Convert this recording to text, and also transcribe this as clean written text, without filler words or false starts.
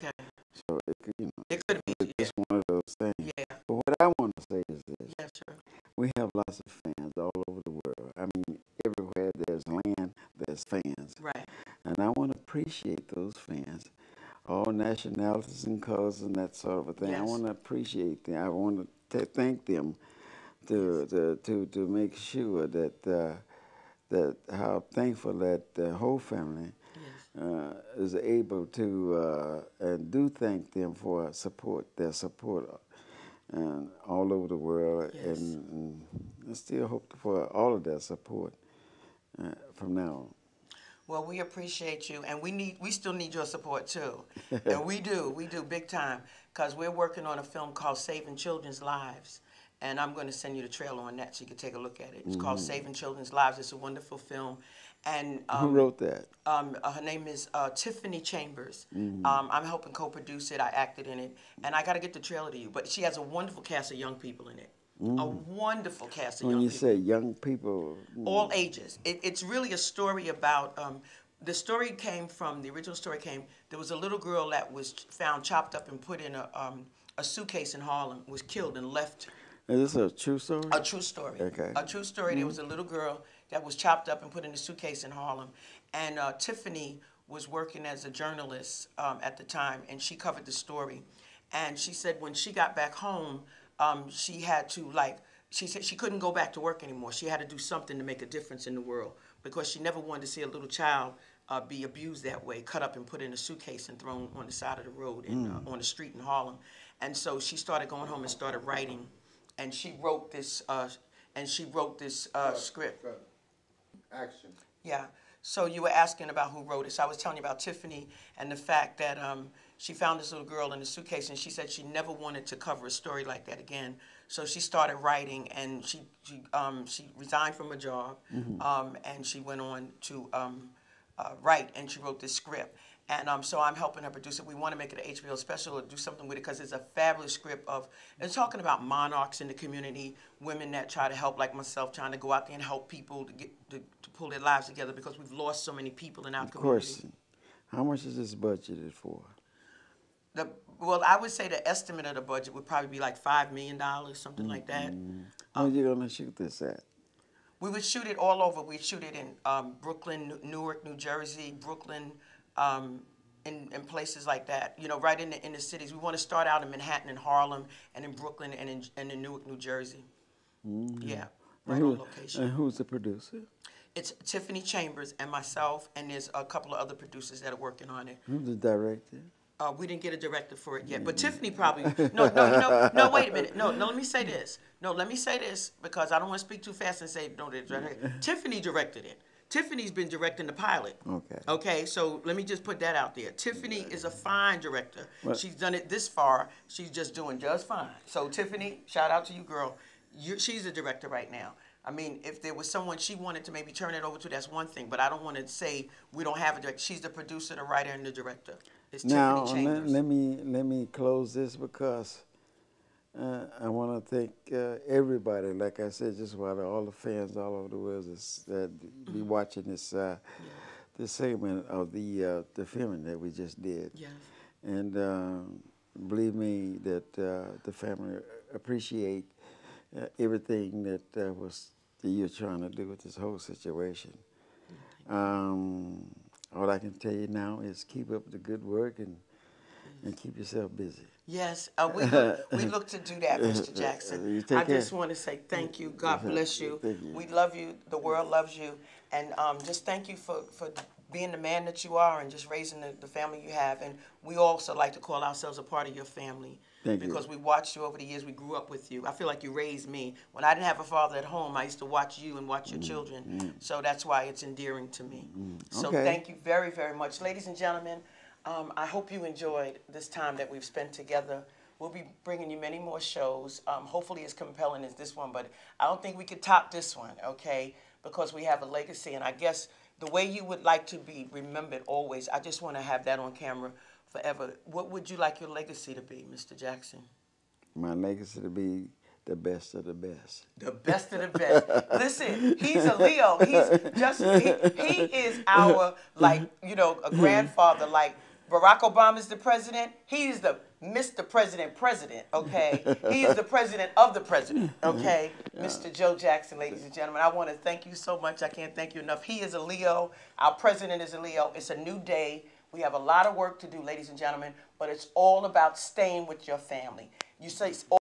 Okay. So it could, It could be. it's Yeah. just one of those things. Yeah. But what I want to say is this: Yeah. Sure. we have lots of fans all over the world. I mean, everywhere there's land, there's fans, Right. and I want to appreciate those fans, all nationalities and colors and that sort of a thing. I Yes. want to appreciate them. I want to thank them Yes. to make sure that that how thankful that the whole family Yes. is able to and do thank them for their support all over the world, Yes. and I still hope for all of their support from now Well, we appreciate you, and we still need your support too, on. and we do big time, because we're working on a film called Saving Children's Lives, and I'm going to send you the trailer on that so you can take a look at it. It's called Hmm. Saving Children's Lives. It's a wonderful film, and Who wrote that? her name is Tiffany Chambers. Hmm. I'm helping co-produce it. I acted in it, and I got to get the trailer to you. But she has a wonderful cast of young people in it. A Hmm. wonderful cast of When young you people. say young people, All ages. It's really a story about. The story came from the original story came. There was a little girl that was found chopped up and put in a suitcase in Harlem. Was killed and left. is this a true story? A true story. Okay. A true story. There Hmm. was a little girl that was chopped up and put in a suitcase in Harlem, and Tiffany was working as a journalist at the time, and she covered the story. And she said when she got back home, she had to like. She said she couldn't go back to work anymore. She had to do something to make a difference in the world because she never wanted to see a little child be abused that way, cut up and put in a suitcase and thrown on the side of the road on the street in Harlem. And so she started going home and started writing, and she wrote this script. Action. Yeah. So you were asking about who wrote it. So I was telling you about Tiffany and the fact that she found this little girl in a suitcase, and she said she never wanted to cover a story like that again. So she started writing, and she resigned from a job, and she went on to write, and she wrote this script. And so I'm helping her produce it. We want to make it an HBO special or do something with it because it's a fabulous script of, it's talking about monarchs in the community, women that try to help, like myself, trying to go out there and help people to pull their lives together because we've lost so many people in our Of community. course. How much is this budgeted for? The, well, I would say the estimate of the budget would probably be like $5 million, something like that. Where are you gonna shoot this at? We would shoot it all over. We'd shoot it in Brooklyn, Newark, New Jersey, Brooklyn, um, in places like that. You know, right in the cities. We want to start out in Manhattan and Harlem, and in Brooklyn and in Newark, New Jersey. Yeah, And right on location. and who's the producer? It's Tiffany Chambers and myself, and there's a couple of other producers that are working on it. Who's the director? We didn't get a director for it yet, but Tiffany probably. No, no, you know, no. Wait a minute. No, no. Let me say this. No, let me say this because I don't want to speak too fast and say no. Tiffany directed it. Tiffany's been directing the pilot. Okay. Okay, so let me just put that out there. Tiffany is a fine director. What? She's done it this far. She's just doing just fine. So Tiffany, shout out to you, girl. She's a director right now. I mean, if there was someone she wanted to maybe turn it over to, that's one thing. But I don't want to say we don't have a director. She's the producer, the writer, and the director. It's Now Tiffany Chambers. let me close this because I want to thank everybody. Like I said, just about all the fans all over the world that be watching this this segment of the filming that we just did. Yes. And believe me that the family appreciate everything that you're trying to do with this whole situation. All I can tell you now is keep up the good work and keep yourself busy. Yes, we look to do that, Mr. Jackson. You take I care. just want to say thank you. God bless you. Thank you. We love you. The world loves you. And just thank you for being the man that you are and just raising the family you have. And we also like to call ourselves a part of your family. Thank you. Because we watched you over the years. We grew up with you. I feel like you raised me. When I didn't have a father at home, I used to watch you and watch your children. So that's why it's endearing to me. So Okay. thank you very, very much. Ladies and gentlemen, I hope you enjoyed this time that we've spent together. We'll be bringing you many more shows, hopefully as compelling as this one, but I don't think we could top this one, okay, because we have a legacy, and I guess the way you would like to be remembered always, I just want to have that on camera forever. What would you like your legacy to be, Mr. Jackson? My legacy to be the best of the best. The best of the best. Listen, he's a Leo. He is our, like, you know, a grandfather, like, Barack Obama is the president. He is the Mr. President, okay? He is the president of the president, okay? Mr. Joe Jackson, ladies and gentlemen. I want to thank you so much. I can't thank you enough. He is a Leo. Our president is a Leo. It's a new day. We have a lot of work to do, ladies and gentlemen, but it's all about staying with your family. You say